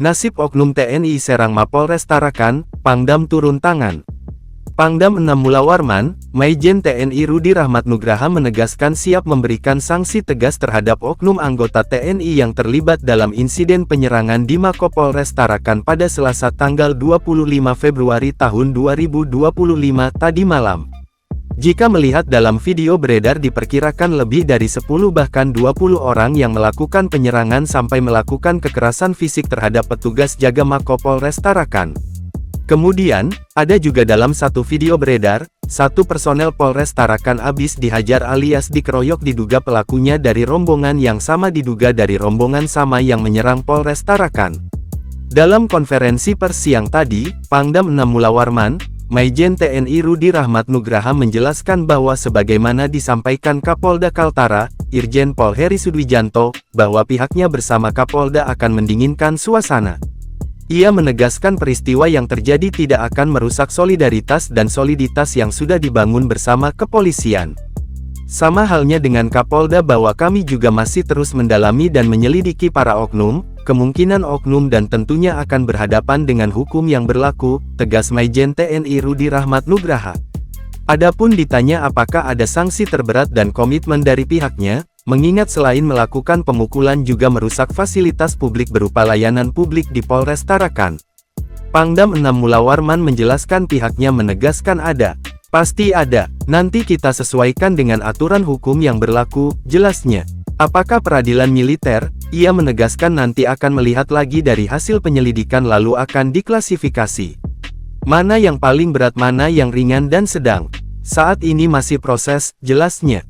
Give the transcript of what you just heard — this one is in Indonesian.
Nasib oknum TNI Serang Mapolres Tarakan, Pangdam turun tangan. Pangdam 6 Mulawarman, Maijen TNI Rudi Rahmat Nugraha menegaskan siap memberikan sanksi tegas terhadap oknum anggota TNI yang terlibat dalam insiden penyerangan di Mapolres Tarakan pada Selasa tanggal 25 Februari tahun 2025 tadi malam. Jika melihat dalam video beredar diperkirakan lebih dari 10 bahkan 20 orang yang melakukan penyerangan sampai melakukan kekerasan fisik terhadap petugas jaga Mapolres Tarakan. Kemudian, ada juga dalam satu video beredar, satu personel Polres Tarakan abis dihajar alias dikeroyok diduga pelakunya dari rombongan yang sama diduga dari rombongan sama yang menyerang Polres Tarakan. Dalam konferensi pers siang tadi, Pangdam 6 Mulawarman, Maijen TNI Rudi Rahmat Nugraha menjelaskan bahwa sebagaimana disampaikan Kapolda Kaltara, Irjen Pol Heri Sudwijanto, bahwa pihaknya bersama Kapolda akan mendinginkan suasana. Ia menegaskan peristiwa yang terjadi tidak akan merusak solidaritas dan soliditas yang sudah dibangun bersama kepolisian. Sama halnya dengan Kapolda bahwa kami juga masih terus mendalami dan menyelidiki para oknum, kemungkinan oknum dan tentunya akan berhadapan dengan hukum yang berlaku, tegas Maijen TNI Rudi Rahmat Nugraha. Adapun ditanya apakah ada sanksi terberat dan komitmen dari pihaknya, mengingat selain melakukan pemukulan juga merusak fasilitas publik berupa layanan publik di Polres Tarakan. Pangdam 6 Mulawarman menjelaskan pihaknya menegaskan ada. Pasti ada, nanti kita sesuaikan dengan aturan hukum yang berlaku, jelasnya. Apakah peradilan militer? Ia menegaskan nanti akan melihat lagi dari hasil penyelidikan lalu akan diklasifikasi. Mana yang paling berat mana yang ringan dan sedang. Saat ini masih proses, jelasnya.